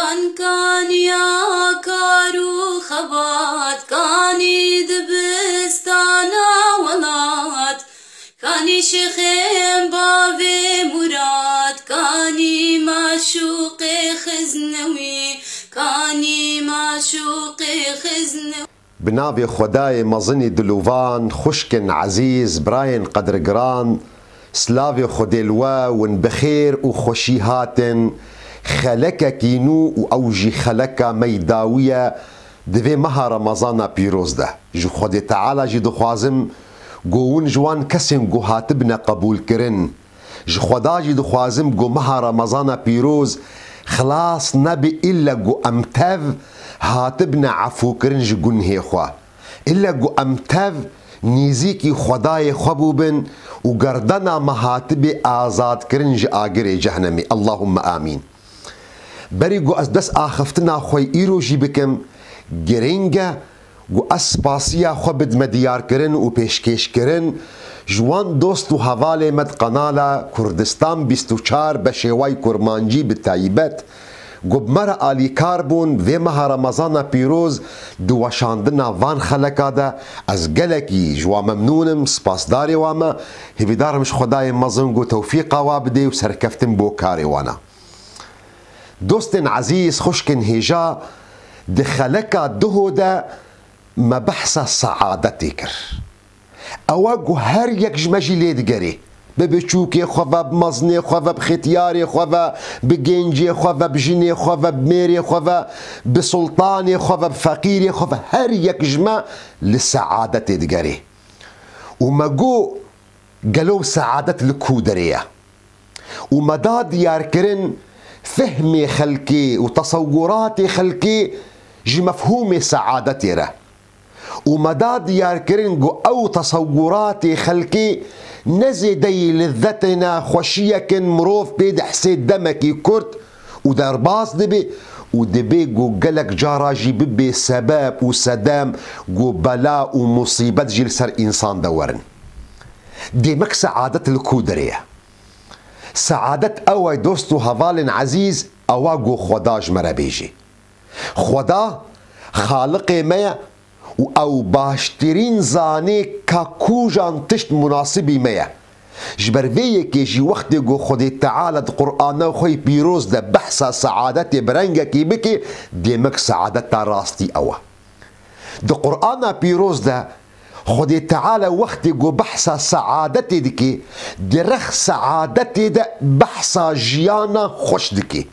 كاني كارو خبات كاني دبستانا ولات كاني شيخين بابي مراد كاني معشوق خزنوي كاني معشوق خزنوي. بنابي خداي مظني دلوفان خشكن عزيز براين قدر جران سلافي خديلوا ون بخير وخشيهاتن خلك كينو واوجي خلك ميداويه دفي مها رمضان بيروز ده جو خدي تعالى جي دخوازم جوون جوان كسن جو هاتبنا قبول كرن جو خدا جي دخوازم جو مها رمضان بيروز خلاص نبي الا جو امتاف هاتبنا عفو كرن جو جنهي خوا الا جو امتاف نيزيكي خداي خبوبن وقردنا مهاتبي آزاد كرنج آقري جهنمي اللهم آمين. بريقو أسدس آخفتنا خوي إيرو جيبكم جرينجا قو أسباسيا خبد مديار كرن و پیشکش كرن جوان دوست و حوالي مد قنالا كردستان 24 بشيواي كرمانجي بالتايبت قو بمرا آلي كاربون في مها رمضان بيروز دوشاندنا وان خلقا دا از قلقي جوا ممنونم سپاسداري واما هفيدار مش خداي مظن قو توفيقا وابدي و سركفتن بو كاري وانا دوستن عزيز خشكن هجا دخلقا دهو دا ما بحث سعادتي كر اوا قو هر يك جمجي ليد قري ببچوكي خوفا بمزني خوفا بختياري خوفا بجنجي خوفا بجني خوفا بميري خوفا بسلطاني خوفا بفقيري خوفا هر يك جمع للسعادة تدقري وما جو قالوا سعادة الكودرية ومداد ياركرن فهمي خلقي وتصوراتي خلقي جي مفهومي سعادتي ره ومداد ياركرن جو او تصوراتي خلقي نزي دي لذتنا خوشيكن مروف بيد حسيد دمكي كرت ودرباس دبي ودبي جو قلق جاراجي ببي سباب وسدام جو بلاء ومصيبة جيل سر إنسان دورن دي مك سعادة الكودرية سعادة أوي دوستو هفالن عزيز أوا جو خداج مرابيجي خدا خالق ميا او باشترين زاني كاكوجان تشت مناسبي ميا جبرويه كي جي وقت جو خدي تعالى القرآن وخي بيروز ده بحث سعادتي برنجا كي بكي ديمك سعادتها راستي اوا ده قرآن بيروز ده خدي تعالى وقت جو بحث سعادتي دكي درخ سعادتي ده بحث جيانا خوش دكي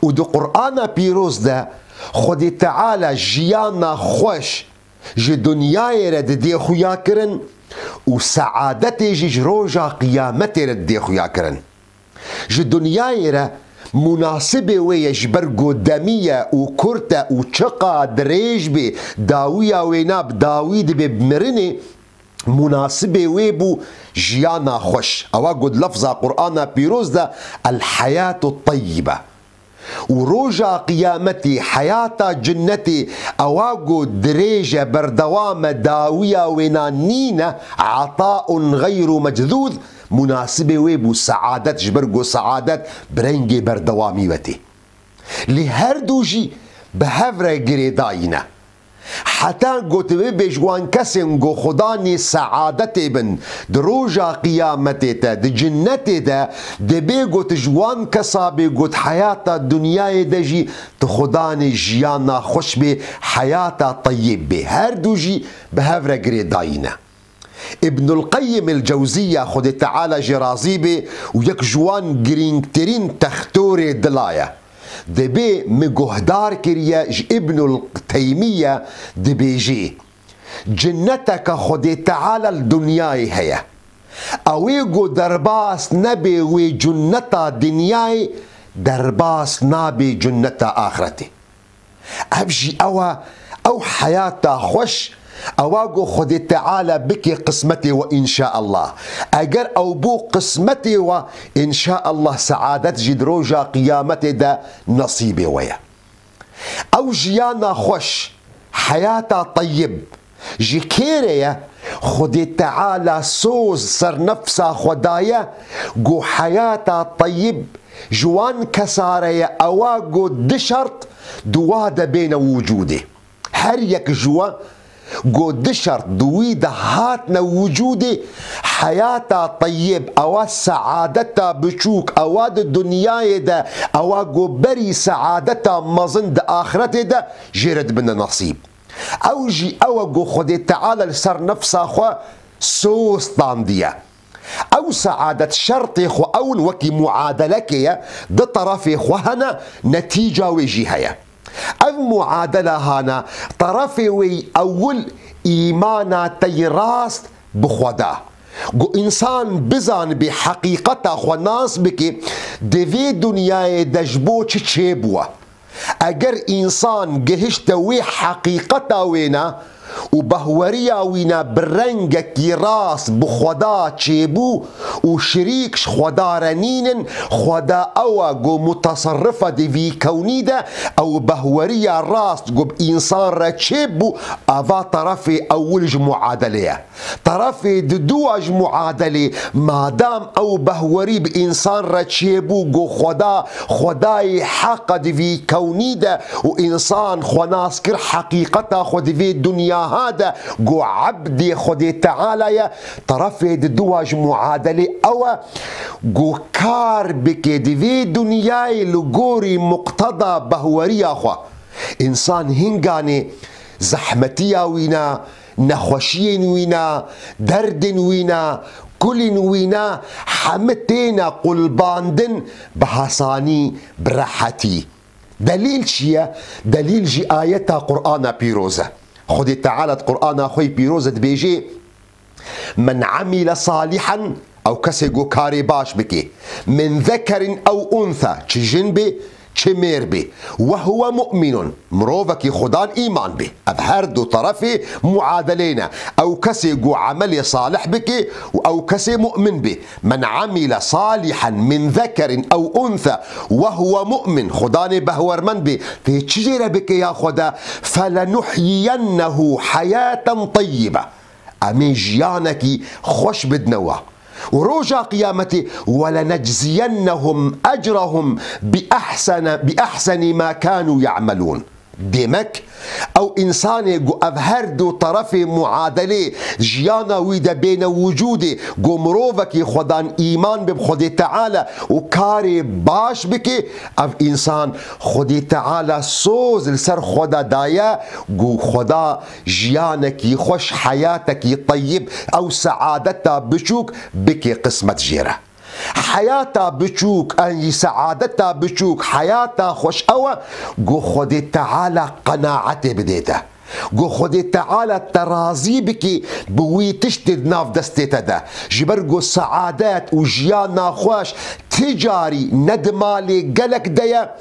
وده قرآن بيروز ده خدي تعالى جيانا خوش جي دنياي رد دي خويا كرن وسعادتي جي روجا قيامتي رد دي خويا كرن جي دنياي رد مناسبة ويا جبرقو دمية وكرتة وشقا دريجبي داوية ويناب داويد بمرني مناسبة ويبو جيانا خوش أو قد لفظة قرآن بيروز ده الحياة الطيبة وروجا قيامتي حياة جنتي أواقو دريجة بردوام داوية ونانينا عطاء غير مجذوذ مناسبة ويبو سعادة جبرقو سعادة برنجي بردوامي وتي لهردوجي بهفرة قريداينا حتى قلت بيجوان كسن جو خداني سعادتي بن دروجا قيامتي تا دي جنتي تا دي بيقو تجوان كسابي قلت حياة الدنيا دجي تخداني جيانا خوش بي حياة طيب بي هردوجي بهفرة قريداينا ابن القيم الجوزية خد تعالى جرازي بي ويك جوان قرينكترين تختوري دلايا دبي مجهدار كريا ابن التيمية دبيجي جنتك خدي تعالى الدنيا هي اويقو درباس نبي وجنتا دنياي درباس نبي جنتا آخرتي ابجي او حياتا خوش أواقو خدي تعالى بكي قسمتي وإن شاء الله أجر أو بو قسمتي وإن شاء الله سعادة جدروجا قيامتي دا نصيبي ويا أو جيانا خوش حياتا طيب جي كيريا خدي تعالى سوز سر نفسا خدايا جو حياتا طيب جوان كسارية أواقو دشرط دوادة بين وجوده هر يك جوا قو دشرط دويدة هاتنا وجوده حياته طيب أو سعادته بشوك أواد الدنيا ده أواقو بري سعادته مظند آخرته ده جرد بنا نصيب أو جي أواقو خدي تعالى لسر نفسه خوا سوس طاندية أو سعادة شرطي خو أول وكي معادلة ده طرفي خوهنا نتيجة وجيهية أو معادلة هانا طرفي وي أول إيمانا تيراست بخودا جو إنسان بزان بحقيقته خو ناس بكي دوی دنيا دجبو تشيبوه اگر إنسان جهشت وي حقيقته وينا وبهوريا وينا برنجك راس بخدا تشيبو وشريكش خدا رنين خدا أو جو متصرفة دي في كونيدة أو بهوريا راس جو إنسان رتشيبو أفا طرفي أولج معادلة طرفي دواج معادلة ما دام أو بهوري بإنسان رتشيبو جو خداي حق دي في كونيدة وإنسان خناس كر حقيقته خد في الدنيا هذا جو عبدي خدي تعالى طرفي دواج معادلة أو جو كار بكي دي في دنياي لغوري مقتضى بهوري أخوا إنسان هنغاني زحمتيا وينا نخوشين وينا درد وينا كل وينا حمتينا قلباندن بحساني براحتي دليل شيا دليل جي آية قرآن بيروزة خدي تعالى قرآن أخوي بيروزة بيجي من عمل صالحا أو كسيقو كاري باش بكي من ذكر أو أنثى تجنبي تشمير به وهو مؤمن مروفك خدان إيمان به أظهردو طرفي معادلين أو كسيقو عمل صالح بك أو كسي مؤمن به من عمل صالحا من ذكر أو أنثى وهو مؤمن خدان بهور من به في تشجر بك يا خدا فلنحيينه حياة طيبة أمي جيانك خوش بدنوا وروجا قيامتي ولنجزينهم أجرهم بأحسن ما كانوا يعملون ديمك أو إنسان جو أظهردو طرفي معادلة جيانا ويدا بين وجودي جو مروفك خدان إيمان بخدي تعالى وكاري باش بكي أو إنسان خدي تعالى سوز لسر خدا دايا جو خدا جيانك خوش حياتك طيب أو سعادتها بشوك بكي قسمة جيرة حياتها بتشوك أي سعادتها بتشوك حياتها خوش أوى جو خدي تعالى قناعتي بديته جو خدي تعالى ترازي بكي بوي تشتد ناف دستيتا ده جبرجو سعادات وجيانا خوش تجاري ند مالي قلق ديا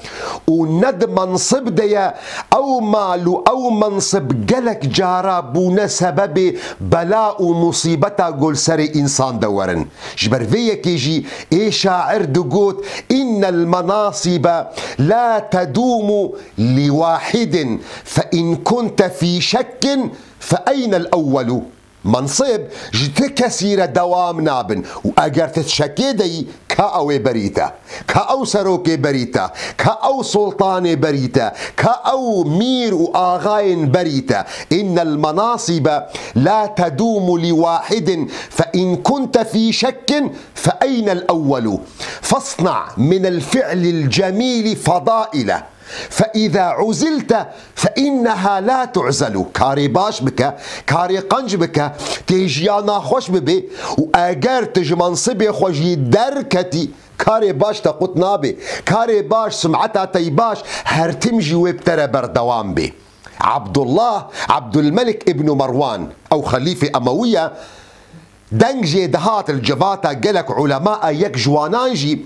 وند منصب ديا أو مالو أو منصب قلق جارا بونا سبب بلاء ومصيبتا قول سري إنسان دورن جبر فيا كيجي إيه شاعر دقوت إن المناصب لا تدوم لواحد فإن كنت في شك فأين الأول منصب جت كثير دوام نابن وأجر تتشكي دي كأو بريتا كأو سروكي بريتا كأو سلطان بريتا كأو مير وآغاين بريتا إن المناصب لا تدوم لواحد فإن كنت في شك فأين الأول فاصنع من الفعل الجميل فضائله فإذا عزلت فإنها لا تعزل كاري باش بك كاري قنج بك تيجيانا خوش ببي وأجر تجي منصبي خوشي دركتي كاري باش تقوت نابي كاري باش سمعتها تيباش هرتمجي ويبترى بردوام بي عبد الملك ابن مروان أو خليفة أموية دنجي دهات الجفاتا قلك علماء يك جوانانجي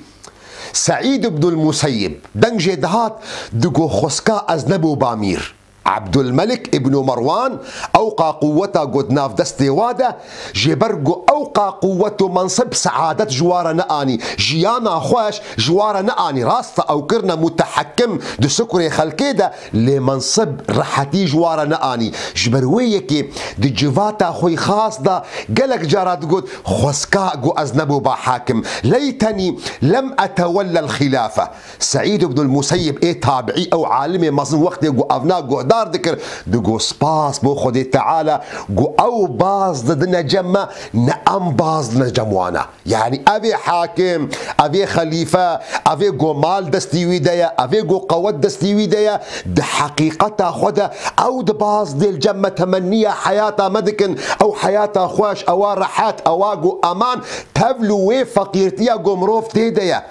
سعيد بن المسيب دنجي دهات دقو خسكا أزنبو بامير عبد الملك ابن مروان أوقع قوته قد ناف دستي واده جبرقو أوقع قوته منصب سعادة جوار نآني جيانا خوش جوار نآني راستا أو كرنا متحكم دو سكري خلقيدا لمنصب رحتي جوار نآني جبرويكي دي جواتا خوي خاص دا قلق جارات قد خسكا قو أزنبو با حاكم ليتني لم أتولى الخلافة. سعيد بن المسيب ايه تابعي او عالمي مظن وقت قو أفنا قو دار ذكر دقو سباس بو خدي تعالى قو او باز ضدنا جمع نأم باز ضدنا جموانا يعني أبي حاكم أبي خليفة أبي قو مال دستي ويدايا أبي قو قوت دستي ويدايا ده حقيقتها خدا او ده باز دي الجمع تمنية حياتها مدكن او حياتها خوش او راحات او قو امان تبلو وي فقيرتيا قو مروف تيدايا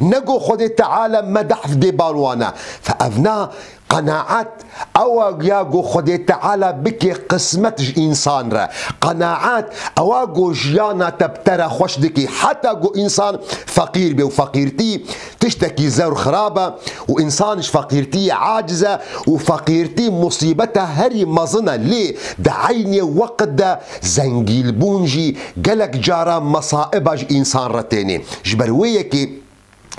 نقو خد تعالى مدح في دي بالوانا فأفنا قناعات او ياقو خد تعالى بكي قسمت انسان را قناعات او جيانا تبترى خوش دكي حتى قو انسان فقير بي وفقيرتي تشتكي زور خرابه وانسانش فقيرتي عاجزه وفقيرتي مصيبتها هري مظنه ليه دعيني وقت دا زنجيل بونجي قلق جارا مصائبج انسان رتيني جبرويكي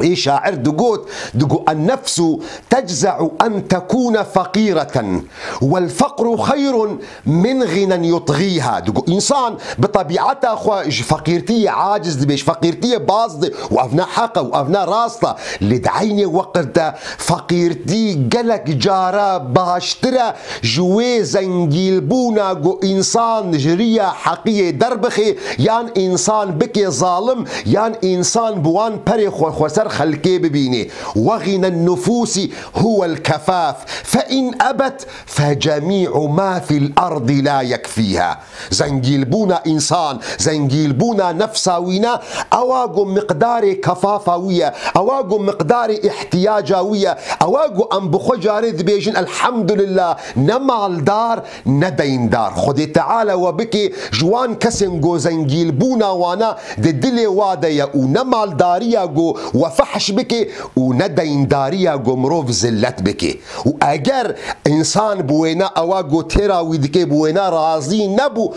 إيه شاعر دقو النفس تجزع أن تكون فقيرة والفقر خير من غنى يطغيها. دقو إنسان بطبيعته فقيرتي عاجز بيش فقيرتي باصدة وأفنا حقه وأفنا راسطة لدعيني وقت فقيرتي قلق جارة باشترة جوي زنجيلبونا قو إنسان جرية حقية دربخي يان إنسان بكي ظالم يان إنسان بوان بري خوسر خلقي ببيني. وغنى النفوس هو الكفاف فإن أبت فجميع ما في الأرض لا يكفيها. زنجيلبونا إنسان زنجيلبونا نفساوينا أواقو مقدار كفافاوية أواقو مقدار احتياجاوية أواقو أن بخجار بيجن الحمد لله نمال دار ندين دار خدي تعالى وبكي جوان كسنجو زنجيلبونا وانا ددلي واديا ونمال داريا جو وفحش بكي وندين داريا جو مروف زلت بكي. واجر انسان بوينا اواجو تيرا ويدكي بوينا رازي نبو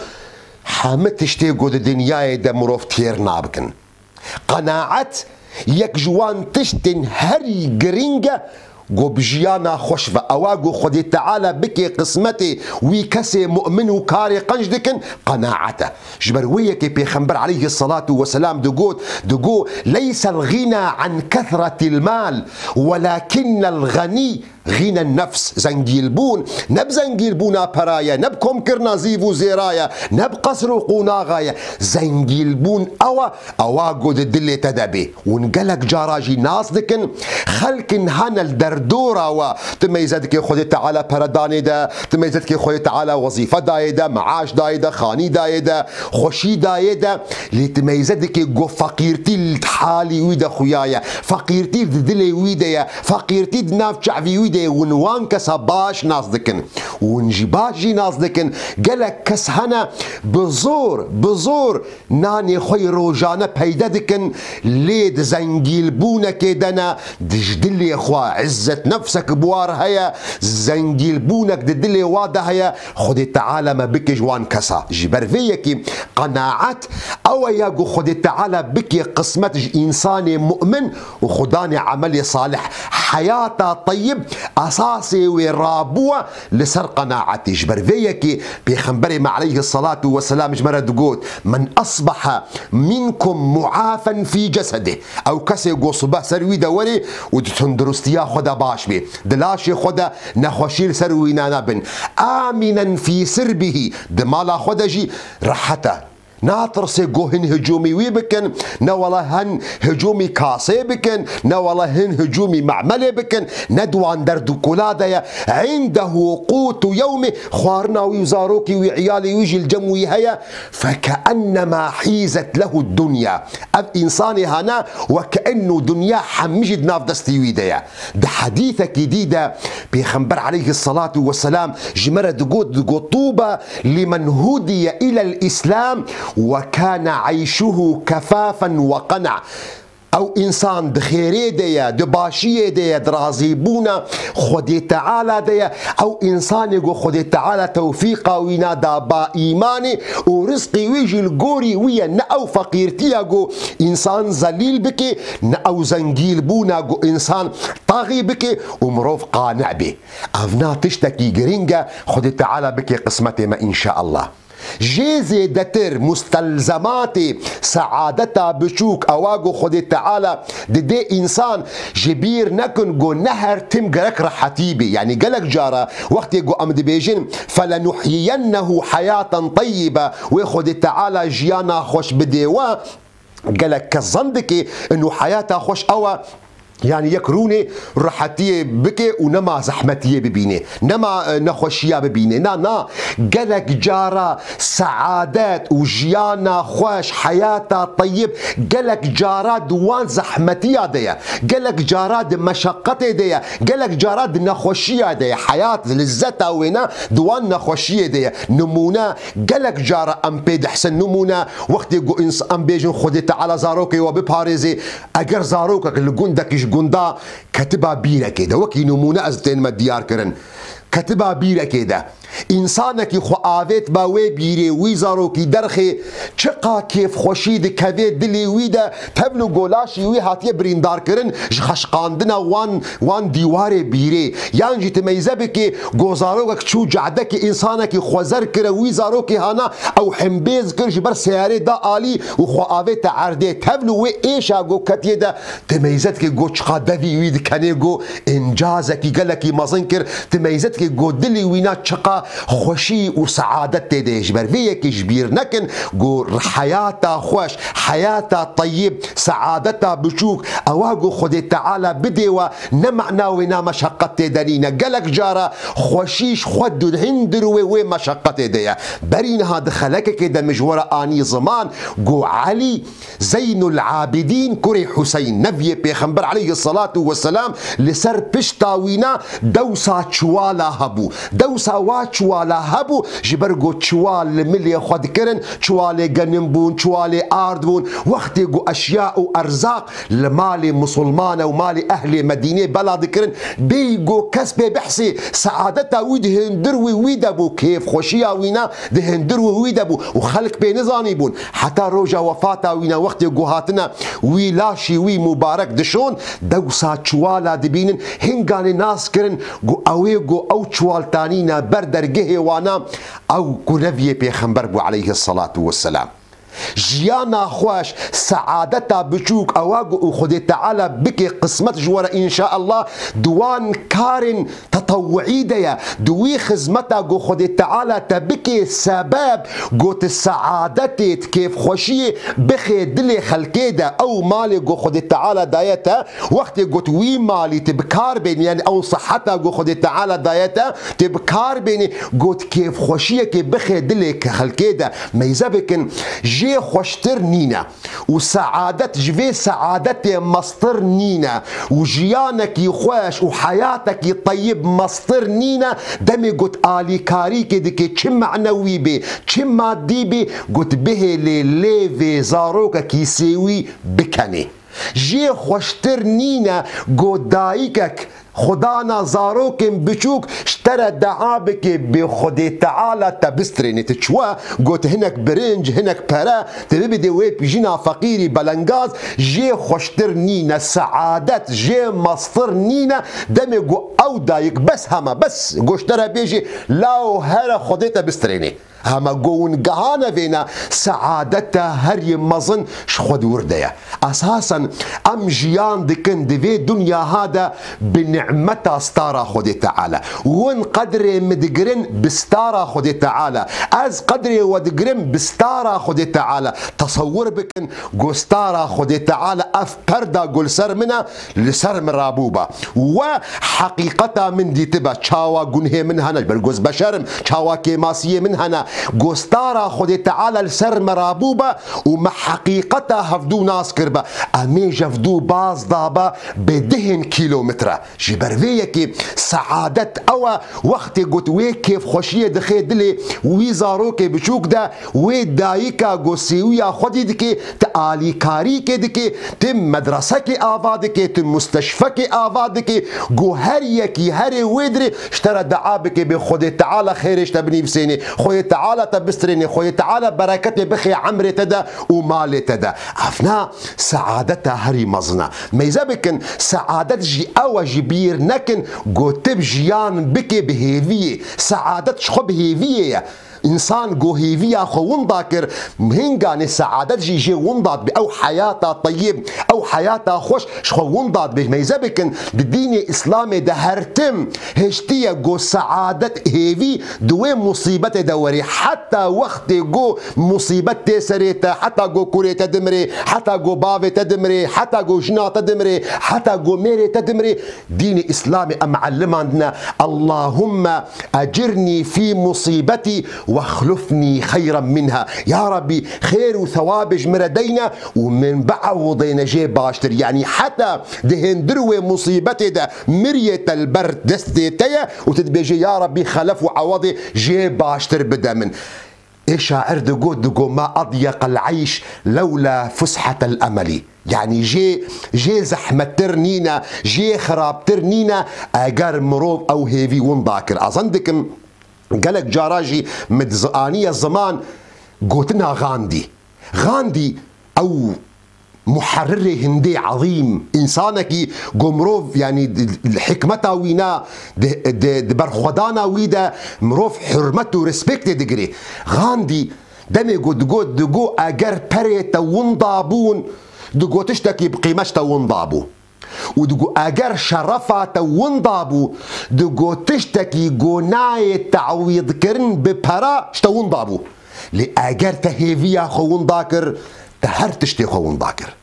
حامت تشتي جو الدنيا دا مروف تير نابكن قناعت يك جوان تشتن هري جرينجا جو بجيانا خوشفة أواجو خدي تعالى بكي قسمتي ويكسي مؤمن وكاري قنجدكن قناعته. جبروية كي بيخنبر عليه الصلاة والسلام دقو ليس الغنى عن كثرة المال ولكن الغني غنى النفس. زنجيلبون نب زنجيلبونا برايا نب كوم كرنا زيفو زيرايا نب قصر قوناغايا زنجيلبون أواجو دلي تدبي ونقلق جاراجي ناس دكن خلكن هانا الدردورة وتميزتك خدي تعالى برداني دا تميزتك خدي تعالى وظيفة دايدا معاش دايدا خاني دايدا خوشي دايدا لتميزتك جو فقيرتي الحالي ويدا خويايا فقيرتي دلي ويدا فقيرتي دناف شعبي ويدا ونوان كسا باش ناس دكن ونجيباجي ناس دكن قالك كس هنا بزور ناني خوي روجانا بيدا دكن ليد زنجيلبونا كيدنا دجدلي اخوا عزة نفسك بوار هيا زنجيلبونك ددلي وادا هيا خدي تعالى ما بكي جوان كسا جبر فيكي قناعات او ياقو خدي تعالى بكي قسمت انساني مؤمن وخداني عملي صالح حياته طيب اساسي ورابوه لسر قناعتي. جبر فيكي بيخنبري عليه الصلاة والسلام جمرة دقوت من اصبح منكم معافا في جسده او كسي قو صبح سروي دوري وتندرستيا خدا باش بي دلاشي خدا نخوشيل سروينا نبن آمنا في سربه دمالا خدا جي رحته ناطرسي قوهن هجومي ويبكن نولا هن هجومي كاسي بكن نولا هن هجومي معملي بكن ندوان دردو كولادايا عنده قوت يومي خوارنا ويزاروكي وعيالي ويجي الجموي هيا فكأنما حيزت له الدنيا أب إنساني هنا وكأنه دنيا حمجد ناف دستيويدايا. ده حديثة جديدة بيخنبر عليه الصلاة والسلام جمرة دقو طوبة لمن هدي إلى الإسلام وكان عيشه كفافا وقنع. او انسان دخيري ديا دباشيه ديا درازي بونا خدي تعالى ديا او انسان يقول خدي تعالى توفيقا وينادا با ايماني ورزقي ويجي الجوري ويا نأو فقيرتي اقو انسان ذليل بكي نأو زنجيل بونا اقو انسان طاغي بكي ومروف قانع به افنا تشتكي جرينجا خدي تعالى بكي قسمتي ما ان شاء الله جيزي دتر مستلزمات سعادتا بشوك اواغو خدي تعالى دي انسان جبير نكن جو نهر تم قرك رحتيبي يعني قالك جارة وقت يقو امد بيجن فلنحيينه حياة طيبة وخدي تعالى جيانا خوش بديوا قالك كظندك انه حياتها خوش اوا يعني يكروني رحتيه بكي ونما زحمتيه ببيني نما نخوشيه ببيني نا قالك جارة سعادات وجيانا خوش حياتها طيب قالك جارات دوان زحمتيه ديا قالك جارات مشقتي ديا قالك جارات نخوشيه ديا حياة لذتها وينا دوان نخوشيه ديا نمونا قالك جارة ام بيد حسن نمونا وقت يقو انس ام بيجن خدت على زاروكي وبباريزي اگر زاروكك اللي قندك قندا كتبها بيرة كده وكي نمونة ازتين ما ديار كرن كتبها بيرة كده انسانك خو آويت با وي بيري وي زاروكي درخي چقا كيف خوشيد كذي دلي ويدا تبلو گولاشي وي هاتيه بريندار كرن خشقاندنا وان ديواري بيري يعني جي تميزه بكي گو زاروكك چو جعدك انسانك خوزر كره وي زاروكي هانا او حمبيز كرش بر سياري دا آلي وخو آويت عرده تبلو وي ايشا گو كتيه دا تميزتك گو چقا دوي ويد كنه گو انجازك قلكي مزنكر تميزتك گو دلي وينا چقا خوشي وسعادت ديش برفيك جبير نكن قول حياتها خوش حياتها طيب سعادتها بشوك اواقو خدي تعالى بديوا نمعنا وينا مشقت دلينا قالك جارة خوشيش خد هندروا وي مشقت ديا برين هاد خلك كده مجورة اني زمان قو علي زين العابدين كري حسين نبي بيخنبر عليه الصلاة والسلام لسر بشتاوينا دوسا چوالا هبو دوسا چوالا هبو جبرگو چوال ملي خود کرن چوال گنم بون چوال آرد بون وقتی گو اشیاء و ارزاق لمال مسلمان و مال اهل مدینه بلاد کرن بيگو كسب بحسي سعادتها ويده هندروي ويدبو كيف خوشيا وينا ده هندروي ويدبو وخلق بينزاني بون حتى روجا وفاتا وينا وقت گو هاتنا وي لاشي وي مبارك دشون دوسا چوالا دبينن هنگان ناس کرن گو اوي گو او چوال تانينا بردرگه وانا او كنبي بيخنبر بو عليه الصلاة والسلام جيانا خوش سعادتا بچوك اواغو خدي تعالى بكي قسمت جورا ان شاء الله دوان كارن تطوعي ديا دوي خزمتا جو خدي تعالى تبكي سبب قوت السعادتي كيف خوشي بخي دلي خلقيدا او مالي جو خدي تعالى دايتا وقت قوت وي مالي تبكار بين يعني او صحتا جو خدي تعالى دايتا تبكار بين قوت كيف خوشي كي بخي دلي خلقيدا ميزابكن جي خوشتر نينا وسعادت جفي سعادتي مصدر نينا وجيانك يخوش وحياتك طيب مصدر نينا دمي قلت آلي كاريكي دكي چم معنوي بي چم مادي بي قلت به ليفي زاروكا كيسيوي بكني جي خوشتر نينا قلت دايكك خدانا زاروكم بشوك اشترى دعابك بخدي تعالى تبسترين تشوا قلت هناك برنج هناك برا تبدي وي بيجينا فقيري بلنغاز جي خوشتر نينا سعادت جي مصدر نينا دمي قو او دايك بس هما بس قو اشترى بيجي لاو هرا خدي تبستريني هما قون قهانا فينا سعادتها هري مظن شخد ورديا اساسا ام جيان دكن دفي دنيا هذا بنعمتها ستارة خدي تعالى وين قدري مدقرن بستارة خدي تعالى از قدري ودقرن بستارة خدي تعالى تصور بكن قو ستارة خدي تعالى اف بردا قول سر منا لسر من رابوبة وحقيقتها من دي تبا شاوا قنهي من هنا برقوز بشرم شاوا كيماسية من هنا گستارا خود تعالى السر مرابوبة وما حقيقتها هفدو ناس كربا امي جفدو باز دابا بدهن كيلومتر جبرويكي سعادت او وقت قلت وي كيف خوشيه دخي دلي وي زاروكي بشوك دا وي دايكا قوسيويا خودي دكي تالي كاري كي دكي تم مدرسة كي آفادكي تم مستشفى كي آفادكي قو هريكي هري ويدري اشترى دعابك بخود تعالى خيرش تبني بسيني خوي تعالى تبستريني خوي تعالى بركتي بخي عمري تدا ومالي تدا عفنا سعادتها هري مزنا ميزابكن سعادت جي او جبير نكن قو تب جيان بكي بهيفية سعادت شخو بهيفية انسان جو هيفيا خو ونداكر مهنغاني سعادت جي ونداد او حياته طيب او حياته خوش شخو ونداد به ميزبكن بالدين الاسلامي ده هرتم هشتيا جو سعادت هيفي دوي مصيبه دوري حتى وقت جو مصيبه تسريتا حتى جو كوري تدمري حتى جو بابي تدمري حتى جو جنا تدمري حتى جو ميري تدمري دين الاسلامي معلمنا اللهم اجرني في مصيبتي واخلفني خيرا منها يا ربي خير وثواب جمردينا ومن بعوضينا جي باشتر يعني حتى دهن دروي مصيبتي ده مرية البرد دستيتيا وتتبيجي يا ربي خلف وعوضي جي باشتر بدمن شاعر دقو ما أضيق العيش لولا فسحة الأمل يعني جي زحمة ترنينا جي خراب ترنينا أجر مروب أو هيفي ونداكر أظندكم قالك جاراجي متزقانية الزمان قوتنا غاندي أو محرر هندي عظيم إنسانك قمروف يعني الحكمة وينا برخدانا ويدا مروف حرمته ريسبكت دقري غاندي دمي دقو أجر بريتا وندابون دقو تشتكي بقيمشتا وندابو ودقو اگر شرفات وندابو دقو تشتكي قناي تعويض كرن ببرا شتا وندابو لأجر تهيفيا خو ونداكر تهر تشتي خو ونداكر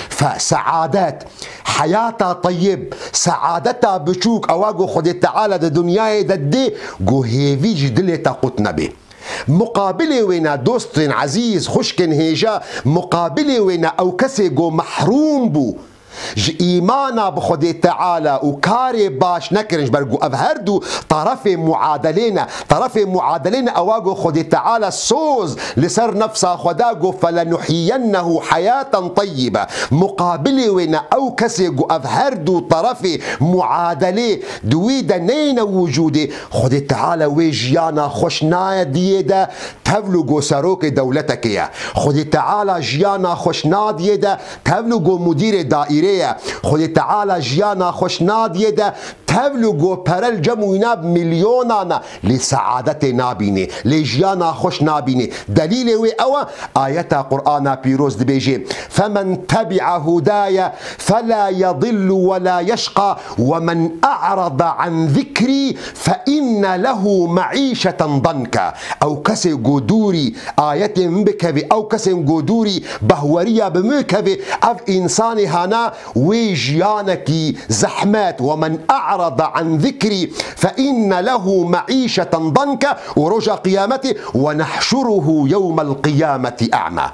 فسعادات حياتها طيب سعادتها بشوك اواقو خدي تعالى دا دنياي ددي قو هيفي جدلي تاقوتنا بي مقابله وينا دوستين عزيز خشكن هيجا مقابله وينا او كسي قو محروم بو إيمانا بخدي تعالى وكاري باش نكرنج برقو أفهردو طرف معادلين أواقو خدي تعالى السوز لسر نفسا خداقو فلنحيينه حياة طيبة مقابلي وين أو كسيقو أفهردو طرف معادلة دويدا نين وجودي خدي تعالى ويجيانا خوشنايا ديدا تبلغو سروك دولتك يا خدي تعالى جيانا خوشنا ديدا تبلغو مدير دائرة خدي تعالى جيانا خوشناد يدا تبلغو پرل جموينا بمليونانا لسعادت نابيني لجيانا خوش نابيني دليل وي او آية قرآن بيروز دبيجي فمن تبع هدايا فلا يضل ولا يشقى ومن أعرض عن ذكري فإن له معيشة ضنكا أو كسي قدوري آية مبكبي أو كسي قدوري بهورية بمكبي أف إنساني هانا ويجيانكي زحمات ومن أعرض عن ذكري فإن له معيشة ضنكا ورجى قيامته ونحشره يوم القيامة أعمى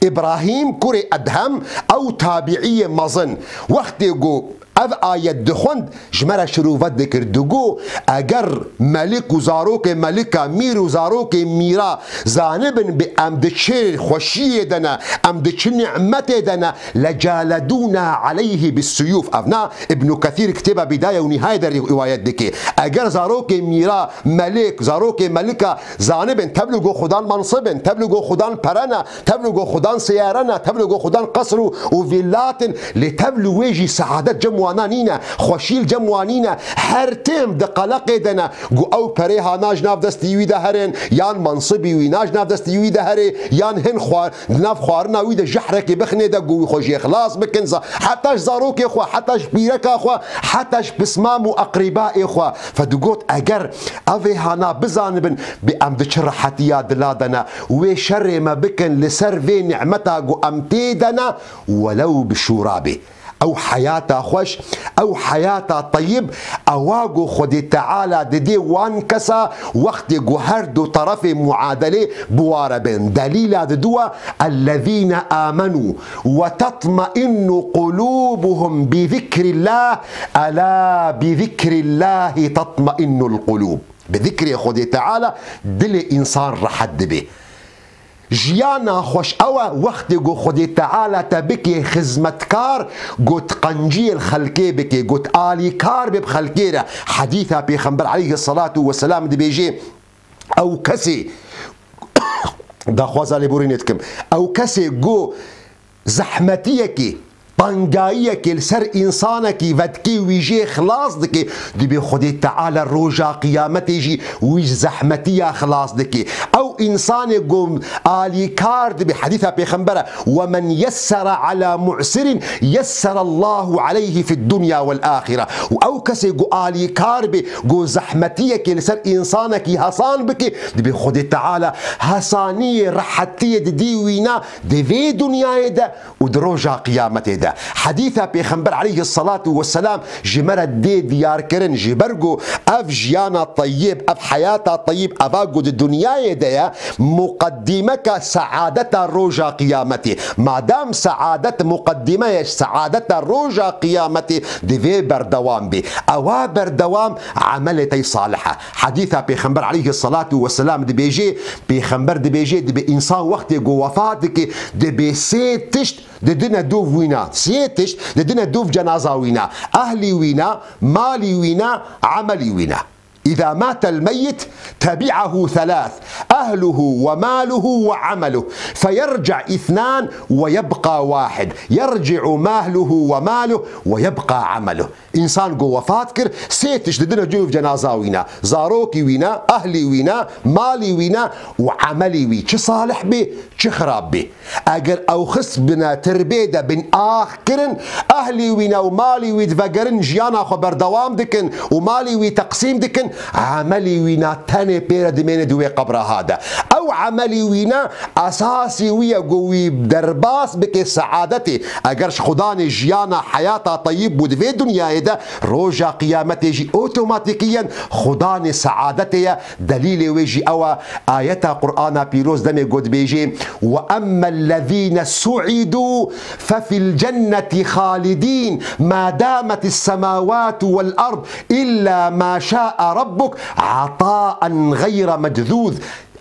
إبراهيم كري أدهم أو تابعية مظن وقت يقول اف آيات دخوند جمرا شروفت ذكر دقو اگر ملك وزاروك ملكا مير وزاروك ميرا زانبن بأم دتشير خوشية دنا أم دتش نعمة دنا لجالدونا عليه بالسيوف افنا ابن كثير كتب بداية ونهاية الروايات دكي اگر زاروك ميرا ملك زاروك ملكا زانبن تبلغو خدان منصبن تبلغو خدان پرنا تبلغو خدان سيارنا تبلغو خدان قصر وفيلات لتبلغ ويجي سعادة جموانانينا خوشيل جموانينا هر تيم دقلق دنا جو او پريها ناج ناف دستيوي ده هرن يان منصبي وي ناج ناف دستيوي ده هري يان هن خوار ناف خوارنا وي ده جحرك بخني ده جو خوشي خلاص بكنزا حتى زاروك اخوا حتى بيرك اخوا حتى بسمام اقرباء اخوا فدقوت اگر اوي هانا بزانبن بام دشرحتيا دلادنا وي شر ما بكن لسر في نعمتا جو امتيدنا ولو بشورابي او حياتا خوش او حياتا طيب اواغو خدي تعالى ددي وان كسا وقت هر دو طرف معادله بواره بين دليل ددوا الذين امنوا وتطمئن قلوبهم بذكر الله الا بذكر الله تطمئن القلوب. بذكر خدي تعالى دل انسان رحد به جيانا خوش أوا وقت جو خدي تعالى تبكي خزمتكار قوت قنجي الخلقي بكي قوت آلي كار بخلقيرا. حديثة بيخنبر عليه الصلاة والسلام دي بيجي أو كسي دا خوازا لبورينتكم أو كسي جو زحمتيكي طنقايك السر إنسانك ودكي ويجي خلاص دكي دي بخدي تعالى الروجا قيامتي يجي ويج زحمتيا خلاص دكي أو إنسان يقوم آلي كارد بحديثها بيخنبرة ومن يسر على معسر يسر الله عليه في الدنيا والآخرة. أو كسي قو آلي كارد قو زحمتيك السر إنسانك هصان بكي دي بخدي تعالى هصانية رحتية دي وينا دي في دنيا دا ودروجا قيامتي دا. حديثة بيخنبر عليه الصلاة والسلام جمرة دي ديار كرن جبرقو اف جيانا طيب اف حياتا طيب افاقو دي الدنيا ديا مقدمك سعادة روجا قيامتي. ما دام سعادة مقدمة سعادة روجا قيامتي دي في بردوام بي اوا بردوام عملتي صالحة. حديثة بيخنبر عليه الصلاة والسلام دي بيجي بيخنبر دي بيجي دي بإنسان وقت جو وفاتك دي بيسيت تشت دي دينا دوف وينا سيتش دينا دوف جنازة وينا أهلي وينا مالي وينا عملي وينا. إذا مات الميت تبعه ثلاث أهله وماله وعمله فيرجع اثنان ويبقى واحد. يرجع ماله وماله ويبقى عمله. إنسان جو وفاتكر سيتش دينا دوف جنازة وينا زاروكي وينا أهلي وينا مالي وينا وعملي وي چه صالح بي چه خراب بي. اگر او خص بنا تربيده بن آخرن أهلي وينا ومالي وي دفقرن جيانا خو بردوام دكن ومالي وي تقسيم دكن عملي وينا تاني بيرا دمين دوي قبر هذا او عملي وينا اساسي ويا قوي درباس بك سعادتي. اگرش خداني جيانا حياتا طيب بود في دنيا ده روجا قيامتي يجي اوتوماتيكيا خداني سعادتي. دليل ويجي او آيتا قرآن بيروز دمي قد بيجي واما الذين سعدوا ففي الجنة خالدين ما دامت السماوات والارض الا ما شاء ربك عطاء غير مجذوذ.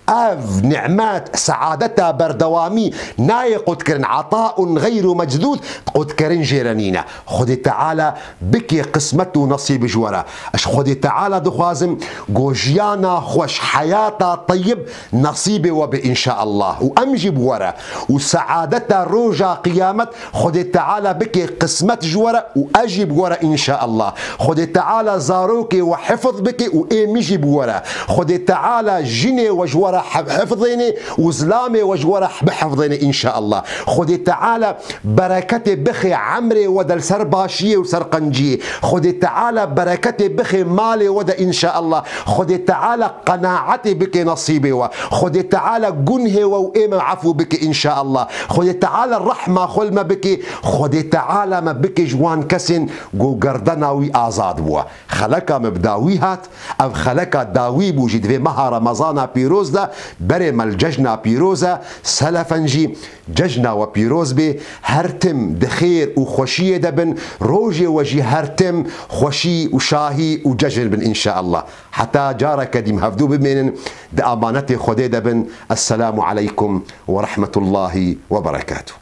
اف نعمات سعادتها بردوامي ناي قد كرن عطاء غير مجذوذ قد كرن جيرانينا. خدي تعالى بكي قسمته نصيب جورا اش خدي تعالى دخوازم جوجيانا خوش حياتا طيب نصيبي وبإن شاء الله وامجب ورا وسعادتها روجا قيامت. خدي تعالى بكي قسمت جورا واجب ورا ان شاء الله. خدي تعالى زاروكي وحفظ بكي وامجب ورا. خدي تعالى جني وجورا حفظيني وزلامي وجورة بحفظيني إن شاء الله. خدي تعالى بركتي بخي عمري ودل سرباشية وسرقنجية. خدي تعالى بركتي بخي مالي ودا إن شاء الله. خدي تعالى قناعتي بك نصيبي خدي تعالى جنه وإيم عفو بك إن شاء الله. خدي تعالى الرحمة خلما بك. خدي تعالى ما بك جوان كسن جو قردناوي آزاد بوا خلقا مبداويهات أو خلقا داوي بوجد في مها رمضان بيروز ده برم الججنا بيروزا سلفنجي ججنا وبيروز بي هرتم دخير وخوشية دبن روجي وجي هرتم خوشي وشاهي وججن بن إن شاء الله. حتى جارك ديم هفدو بمن دا أمانتي خدي دبن. السلام عليكم ورحمة الله وبركاته.